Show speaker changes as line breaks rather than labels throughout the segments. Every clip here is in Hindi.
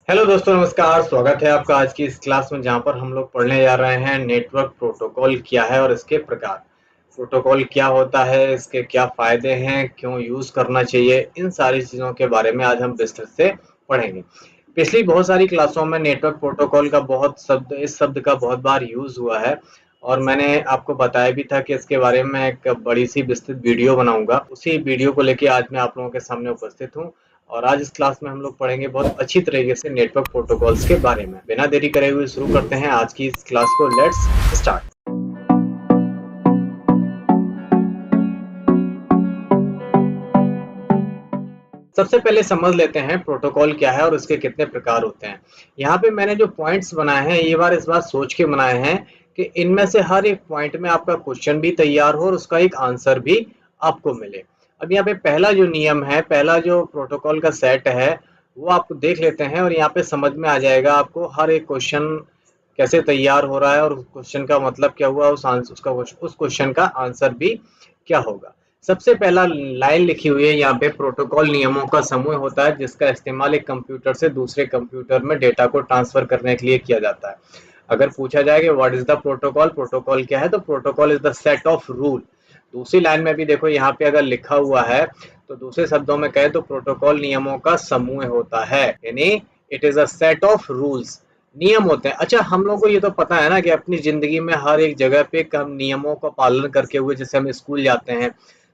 हेलो दोस्तों, नमस्कार। स्वागत है आपका आज की इस क्लास में, जहां पर हम लोग पढ़ने जा रहे हैं नेटवर्क प्रोटोकॉल क्या है और इसके प्रकार। प्रोटोकॉल क्या होता है, इसके क्या फायदे हैं, क्यों यूज करना चाहिए, इन सारी चीजों के बारे में आज हम विस्तृत से पढ़ेंगे। पिछली बहुत सारी क्लासों में नेटवर्क प्रोटोकॉल का इस शब्द का बहुत बार यूज हुआ है और मैंने आपको बताया भी था कि इसके बारे में एक बड़ी सी विस्तृत वीडियो बनाऊंगा। उसी वीडियो को लेके आज मैं आप लोगों के सामने उपस्थित हूँ और आज इस क्लास में हम लोग पढ़ेंगे बहुत अच्छी तरीके से नेटवर्क प्रोटोकॉल्स के बारे में। बिना देरी करे हुए शुरू करते हैं आज की इस क्लास को। Let's start. सबसे पहले समझ लेते हैं प्रोटोकॉल क्या है और इसके कितने प्रकार होते हैं। यहाँ पे मैंने जो पॉइंट्स बनाए हैं ये इस बार सोच के बनाए हैं कि इनमें से हर एक पॉइंट में आपका क्वेश्चन भी तैयार हो और उसका एक आंसर भी आपको मिले। अब यहाँ पे पहला जो नियम है, पहला जो प्रोटोकॉल का सेट है, वो आप देख लेते हैं और यहाँ पे समझ में आ जाएगा आपको हर एक क्वेश्चन कैसे तैयार हो रहा है और क्वेश्चन का मतलब क्या हुआ, उस क्वेश्चन का आंसर भी क्या होगा। सबसे पहला लाइन लिखी हुई है यहाँ पे, प्रोटोकॉल नियमों का समूह होता है जिसका इस्तेमाल एक कंप्यूटर से दूसरे कंप्यूटर में डेटा को ट्रांसफर करने के लिए किया जाता है। अगर पूछा जाए कि what is the protocol, protocol क्या है, तो protocol is the set of rule. दूसरी लाइन में भी देखो यहाँ पे अगर लिखा हुआ है तो दूसरे शब्दों में कहें तो प्रोटोकॉल नियमों का समूह होता है, यानी it is a set of rules. नियम होते हैं। अच्छा, हम लोगों को ये तो पता है ना कि अपनी जिंदगी में हर एक जगह पे हम नियमों का पालन करके हुए, जैसे हम स्कूल जाते हैं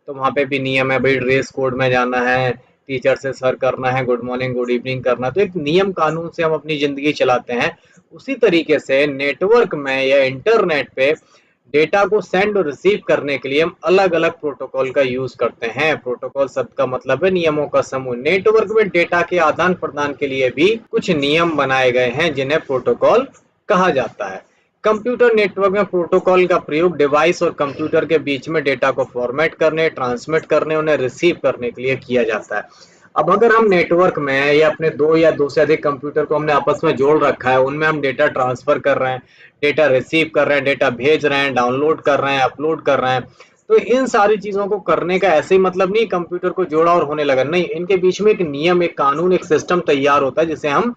तो वहाँ पे भी नियम है भाई, ड्रेस कोड में जाना है, टीचर से सर करना है, गुड मॉर्निंग गुड इवनिंग करना, तो एक नियम कानून से हम अपनी जिंदगी चलाते हैं। उसी तरीके से नेटवर्क में या इंटरनेट पे डेटा को सेंड और रिसीव करने के लिए हम अलग अलग प्रोटोकॉल का यूज करते हैं। प्रोटोकॉल शब्द का मतलब है नियमों का समूह। नेटवर्क में डेटा के आदान प्रदान के लिए भी कुछ नियम बनाए गए हैं जिन्हें प्रोटोकॉल कहा जाता है। कंप्यूटर नेटवर्क में प्रोटोकॉल का प्रयोग डिवाइस और कंप्यूटर के बीच में डेटा को फॉर्मेट करने, ट्रांसमिट करने, उन्हें रिसीव करने के लिए किया जाता है। अब अगर हम नेटवर्क में या अपने दो या दो से अधिक कंप्यूटर को हमने आपस में जोड़ रखा है, उनमें हम डेटा ट्रांसफर कर रहे हैं, डेटा रिसीव कर रहे हैं, डेटा भेज रहे हैं, डाउनलोड कर रहे हैं, अपलोड कर रहे हैं, तो इन सारी चीजों को करने का ऐसे ही मतलब नहीं कंप्यूटर को जोड़ा और होने लगा, नहीं। इनके बीच में एक नियम, एक कानून, एक सिस्टम तैयार होता है जिसे हम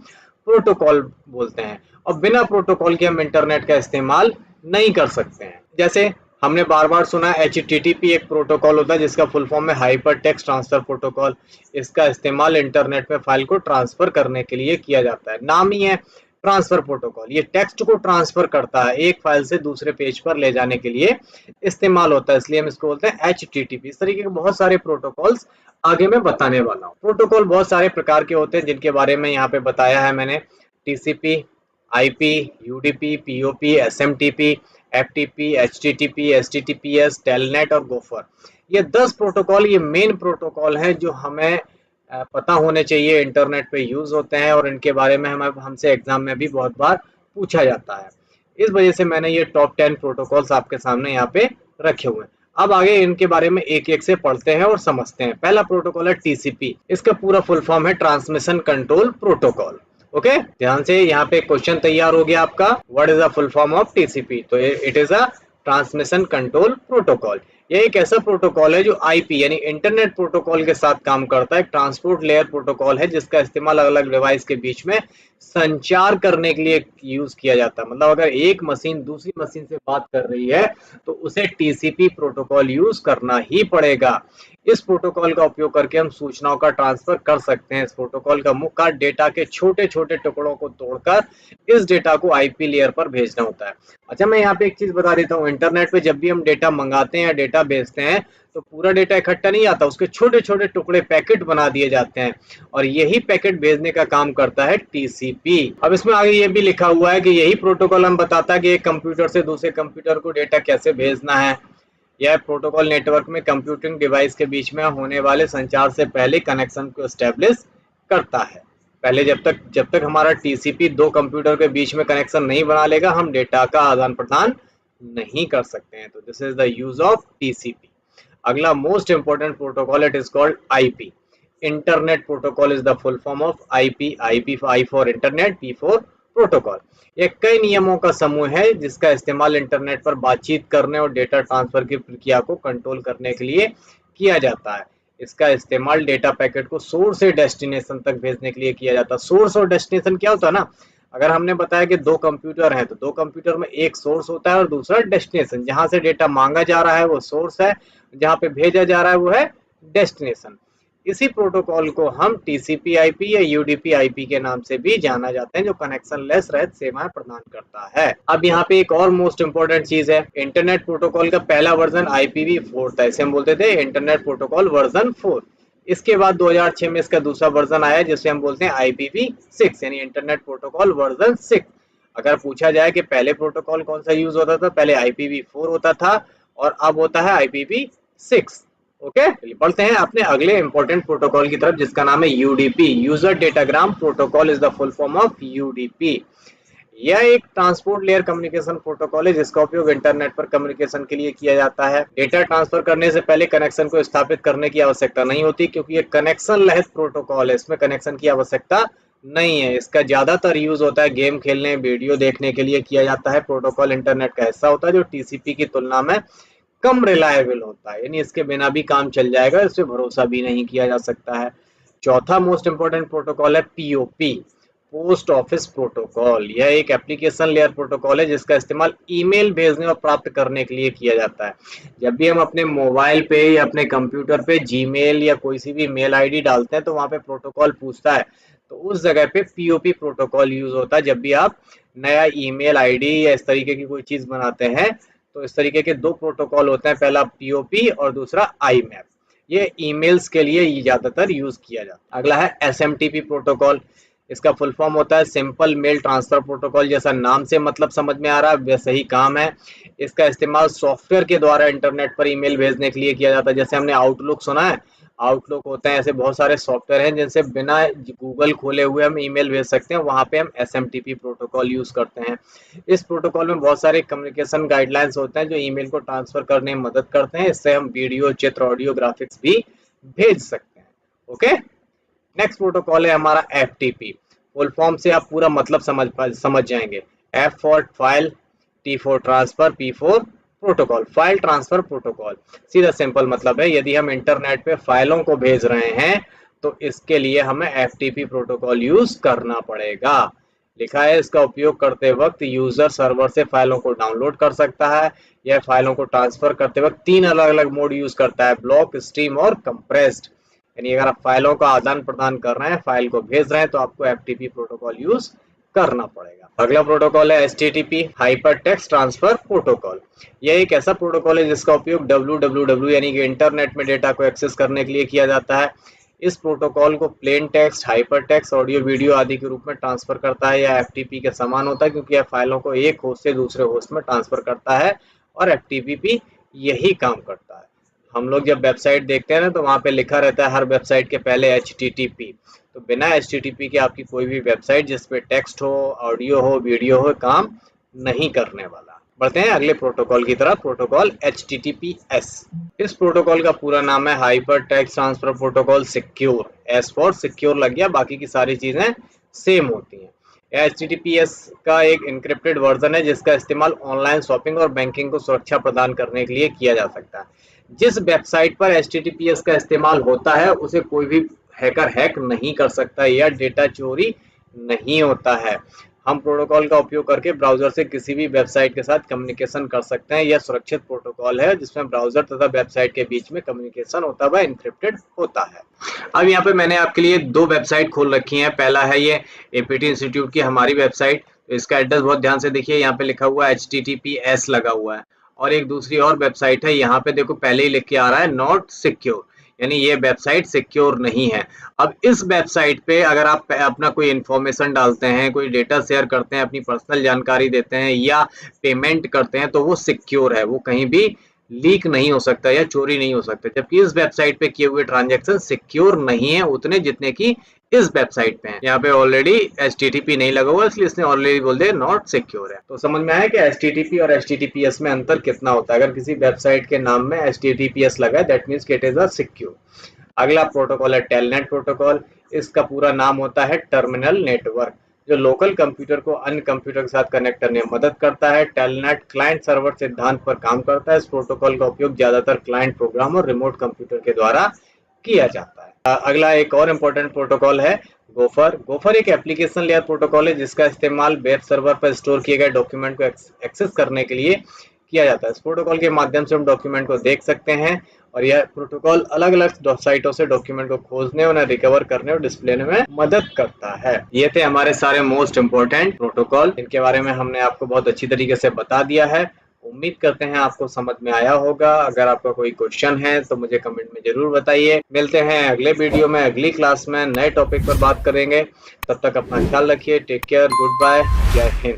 प्रोटोकॉल बोलते हैं। और बिना प्रोटोकॉल के हम इंटरनेट का इस्तेमाल नहीं कर सकते हैं। जैसे हमने बार बार सुना HTTP एक प्रोटोकॉल होता है जिसका फुल फॉर्म है हाइपर टेक्स्ट ट्रांसफर प्रोटोकॉल। इसका इस्तेमाल इंटरनेट में फाइल को ट्रांसफर करने के लिए किया जाता है। नाम ही है ट्रांसफर प्रोटोकॉल। ये टेक्स्ट को ट्रांसफर करता है, एक फाइल से दूसरे पेज पर ले जाने के लिए इस्तेमाल होता है, इसलिए हम इसको बोलते हैं HTTP। इस तरीके के बहुत सारे प्रोटोकॉल्स आगे मैं बताने वाला हूँ। प्रोटोकॉल बहुत सारे प्रकार के होते हैं जिनके बारे में यहाँ पे बताया है मैंने। TCP, IP, UDP, POP, SMTP, FTP, HTTP, HTTPS, telnet और गोफर। ये 10 प्रोटोकॉल, ये मेन प्रोटोकॉल हैं जो हमें पता होने चाहिए, इंटरनेट पे यूज होते हैं और इनके बारे में हमसे एग्जाम में भी बहुत बार पूछा जाता है। इस वजह से मैंने ये टॉप 10 प्रोटोकॉल्स आपके सामने यहाँ पे रखे हुए हैं। अब आगे इनके बारे में एक एक से पढ़ते हैं और समझते हैं। पहला प्रोटोकॉल है TCP। इसका पूरा फुल फॉर्म है ट्रांसमिशन कंट्रोल प्रोटोकॉल। ओके, ध्यान से, यहाँ पे क्वेश्चन तैयार हो गया आपका, what is the full form of TCP। तो it is a transmission control protocol. ये एक ऐसा प्रोटोकॉल है जो IP यानी इंटरनेट प्रोटोकॉल के साथ काम करता है। एक ट्रांसपोर्ट लेयर प्रोटोकॉल है जिसका इस्तेमाल अलग अलग डिवाइस के बीच में संचार करने के लिए यूज किया जाता है। मतलब अगर एक मशीन दूसरी मशीन से बात कर रही है तो उसे TCP प्रोटोकॉल यूज करना ही पड़ेगा। इस प्रोटोकॉल का उपयोग करके हम सूचनाओं का ट्रांसफर कर सकते हैं। इस प्रोटोकॉल का मुख्य कार्य डेटा के छोटे छोटे टुकड़ों को तोड़कर इस डेटा को IP लेयर पर भेजना होता है। अच्छा, मैं यहाँ पे एक चीज बता देता हूँ, इंटरनेट पे जब भी हम डेटा मंगाते हैं या डेटा भेजते हैं तो पूरा डेटा इकट्ठा नहीं आता, उसके छोटे छोटे टुकड़े पैकेट बना दिए जाते हैं और यही पैकेट भेजने का काम करता है TCP। अब इसमें आगे ये भी लिखा हुआ है कि यही प्रोटोकॉल हम बताता है कि एक कंप्यूटर से दूसरे कंप्यूटर को डेटा कैसे भेजना है। यह प्रोटोकॉल नेटवर्क में कंप्यूटिंग डिवाइस के बीच में होने वाले संचार से पहले कनेक्शन को एस्टेब्लिश करता है। पहले जब तक हमारा TCP दो कंप्यूटर के बीच में कनेक्शन नहीं बना लेगा, हम डेटा का आदान प्रदान नहीं कर सकते हैं। तो this is the use of TCP। अगला most important protocol, it is called IP। Internet protocol is the full form of IP। I for internet, P for protocol. ये कई नियमों का समूह है जिसका इस्तेमाल इंटरनेट पर बातचीत करने और डेटा ट्रांसफर की प्रक्रिया को कंट्रोल करने के लिए किया जाता है। इसका इस्तेमाल डेटा पैकेट को सोर्स से डेस्टिनेशन तक भेजने के लिए किया जाता है। सोर्स और डेस्टिनेशन क्या होता है ना, अगर हमने बताया कि दो कंप्यूटर हैं तो दो कंप्यूटर में एक सोर्स होता है और दूसरा डेस्टिनेशन। जहां से डेटा मांगा जा रहा है वो सोर्स है, जहां पे भेजा जा रहा है वो है डेस्टिनेशन। इसी प्रोटोकॉल को हम टीसीपी आईपी या यूडीपी आईपी के नाम से भी जाना जाता है, जो कनेक्शन लेस रहित सेवाएं प्रदान करता है। अब यहाँ पे एक और मोस्ट इंपोर्टेंट चीज है, इंटरनेट प्रोटोकॉल का पहला वर्जन IPv4 था, इसे हम बोलते थे इंटरनेट प्रोटोकॉल वर्जन 4। इसके बाद 2006 में इसका दूसरा वर्जन आया जिसे हम बोलते हैं IPv6 यानी इंटरनेट प्रोटोकॉल वर्जन 6। अगर पूछा जाए कि पहले प्रोटोकॉल कौन सा यूज होता था, पहले IPv4 होता था और अब होता है IPv6। ओके, बढ़ते हैं अपने अगले इंपॉर्टेंट प्रोटोकॉल की तरफ जिसका नाम है UDP, user datagram protocol is the full form of UDP. यह एक ट्रांसपोर्ट लेयर कम्युनिकेशन प्रोटोकॉल है जिसका उपयोग इंटरनेट पर कम्युनिकेशन के लिए किया जाता है। डेटा ट्रांसफर करने से पहले कनेक्शन को स्थापित करने की आवश्यकता नहीं होती क्योंकि ये कनेक्शन रहित प्रोटोकॉल है, इसमें कनेक्शन की आवश्यकता नहीं है। इसका ज्यादातर यूज होता है गेम खेलने, वीडियो देखने के लिए किया जाता है। प्रोटोकॉल इंटरनेट का हिस्सा होता है जो टीसीपी की तुलना में कम रिलायबल होता है, यानी इसके बिना भी काम चल जाएगा, इस पे भरोसा भी नहीं किया जा सकता है। चौथा मोस्ट इंपोर्टेंट प्रोटोकॉल है पीओपी, पोस्ट ऑफिस प्रोटोकॉल। यह एक एप्लीकेशन लेयर प्रोटोकॉल है जिसका इस्तेमाल ईमेल भेजने और प्राप्त करने के लिए किया जाता है। जब भी हम अपने मोबाइल पे या अपने कंप्यूटर पे जीमेल या कोई सी भी मेल आईडी डालते हैं तो वहां पे प्रोटोकॉल पूछता है, तो उस जगह पे पीओपी प्रोटोकॉल यूज होता है। जब भी आप नया ईमेल आईडी या इस तरीके की कोई चीज बनाते हैं तो इस तरीके के दो प्रोटोकॉल होते हैं, पहला पीओपी और दूसरा आईमैप। ये ईमेल्स के लिए ज्यादातर यूज किया जाता है। अगला है एसएमटीपी प्रोटोकॉल, इसका फुल फॉर्म होता है सिंपल मेल ट्रांसफर प्रोटोकॉल। जैसा नाम से मतलब समझ में आ रहा है वैसा ही काम है। इसका इस्तेमाल सॉफ्टवेयर के द्वारा इंटरनेट पर ईमेल भेजने के लिए किया जाता है। जैसे हमने आउटलुक सुना है, आउटलुक होते हैं, ऐसे बहुत सारे सॉफ्टवेयर हैं जिनसे बिना गूगल खोले हुए हम ईमेल भेज सकते हैं, वहां पे हम एसएमटीपी प्रोटोकॉल यूज करते हैं। इस प्रोटोकॉल में बहुत सारे कम्युनिकेशन गाइडलाइंस होते हैं जो ईमेल को ट्रांसफर करने में मदद करते हैं। इससे हम वीडियो, चित्र, ऑडियो, ग्राफिक्स भी भेज सकते हैं। ओके, नेक्स्ट प्रोटोकॉल है हमारा एफटीपी। फुल फॉर्म से आप पूरा मतलब समझ जाएंगे। F for file, T for transfer, P for protocol, file transfer protocol. सीधा सिंपल मतलब है, यदि हम इंटरनेट पे फाइलों को भेज रहे हैं तो इसके लिए हमें एफटीपी प्रोटोकॉल यूज करना पड़ेगा। लिखा है इसका उपयोग करते वक्त यूजर सर्वर से फाइलों को डाउनलोड कर सकता है। यह फाइलों को ट्रांसफर करते वक्त तीन अलग अलग मोड यूज करता है, ब्लॉक, स्ट्रीम और कंप्रेस्ड। यानी अगर आप फाइलों का आदान प्रदान कर रहे हैं, फाइल को भेज रहे हैं तो आपको एफटीपी प्रोटोकॉल यूज करना पड़ेगा। अगला प्रोटोकॉल है HTTP, hyper text transfer protocol. यह एक ऐसा प्रोटोकॉल है जिसका उपयोग www यानी कि इंटरनेट में डेटा को एक्सेस करने के लिए किया जाता है। इस प्रोटोकॉल को plain text, hyper text, audio, video आदि के रूप में ट्रांसफर करता है। यह एफटीपी के समान होता है क्योंकि यह फाइलों को एक होस्ट से दूसरे होस्ट में ट्रांसफर करता है और एफटीपी यही काम करता है। हम लोग जब वेबसाइट देखते हैं ना तो वहां पे लिखा रहता है हर वेबसाइट के पहले HTTP, तो बिना HTTP के आपकी कोई भी वेबसाइट जिसपे टेक्स्ट हो, ऑडियो हो, वीडियो हो, काम नहीं करने वाला। बढ़ते हैं अगले प्रोटोकॉल की तरफ, प्रोटोकॉल HTTPS। इस प्रोटोकॉल का पूरा नाम है hyper text transfer protocol secure. S for secure लग गया, बाकी की सारी चीजें सेम होती हैं। HTTPS का एक इनक्रिप्टेड वर्जन है जिसका इस्तेमाल ऑनलाइन शॉपिंग और बैंकिंग को सुरक्षा प्रदान करने के लिए किया जा सकता है। जिस वेबसाइट पर HTTPS का इस्तेमाल होता है उसे कोई भी हैकर हैक नहीं कर सकता या डेटा चोरी नहीं होता है। हम प्रोटोकॉल का उपयोग करके ब्राउजर से किसी भी वेबसाइट के साथ कम्युनिकेशन कर सकते हैं। यह सुरक्षित प्रोटोकॉल है जिसमें ब्राउजर तथा वेबसाइट के बीच में कम्युनिकेशन होता हुआ एन्क्रिप्टेड होता है। अब यहाँ पे मैंने आपके लिए दो वेबसाइट खोल रखी हैं। पहला है ये APT इंस्टीट्यूट की हमारी वेबसाइट, तो इसका एड्रेस बहुत ध्यान से देखिए, यहाँ पे लिखा हुआ है HTTPS लगा हुआ है। और एक दूसरी और वेबसाइट है, यहाँ पे देखो पहले ही लिख के आ रहा है नॉट सिक्योर, यानी ये वेबसाइट सिक्योर नहीं है। अब इस वेबसाइट पे अगर आप अपना कोई इन्फॉर्मेशन डालते हैं, कोई डेटा शेयर करते हैं, अपनी पर्सनल जानकारी देते हैं या पेमेंट करते हैं तो वो सिक्योर है, वो कहीं भी लीक नहीं हो सकता या चोरी नहीं हो सकता। जबकि इस वेबसाइट पे किए हुए ट्रांजैक्शन सिक्योर नहीं है उतने जितने की इस वेबसाइट पे है। यहाँ पे ऑलरेडी HTTP नहीं लगा हुआ इसलिए इसने ऑलरेडी बोल दिया नॉट सिक्योर है। तो समझ में आया कि HTTP और HTTPS में अंतर कितना होता है। अगर किसी वेबसाइट के नाम में HTTPS लगा है that means it is a secure. अगला प्रोटोकॉल है टेलनेट प्रोटोकॉल। इसका पूरा नाम होता है टर्मिनल नेटवर्क, जो लोकल कंप्यूटर को अन्य कंप्यूटर के साथ कनेक्ट करने में मदद करता है। टेलनेट क्लाइंट सर्वर सिद्धांत पर काम करता है। इस प्रोटोकॉल का उपयोग ज्यादातर क्लाइंट प्रोग्राम और रिमोट कंप्यूटर के द्वारा किया जाता है। अगला एक और इम्पोर्टेंट प्रोटोकॉल है गोफर। गोफर एक एप्लीकेशन लेयर प्रोटोकॉल है जिसका इस्तेमाल वेब सर्वर पर स्टोर किए गए डॉक्यूमेंट को एक्सेस करने के लिए किया जाता है। इस प्रोटोकॉल के माध्यम से हम डॉक्यूमेंट को देख सकते हैं और यह प्रोटोकॉल अलग अलग साइटों से डॉक्यूमेंट को खोजने, उन्हें रिकवर करने और डिस्प्ले में मदद करता है। ये थे हमारे सारे मोस्ट इम्पोर्टेंट प्रोटोकॉल, इनके बारे में हमने आपको बहुत अच्छी तरीके से बता दिया है। उम्मीद करते हैं आपको समझ में आया होगा। अगर आपका कोई क्वेश्चन है तो मुझे कमेंट में जरूर बताइए। मिलते हैं अगले वीडियो में, अगली क्लास में नए टॉपिक पर बात करेंगे। तब तक अपना ख्याल रखिए। टेक केयर, गुड बाय, जय हिंद।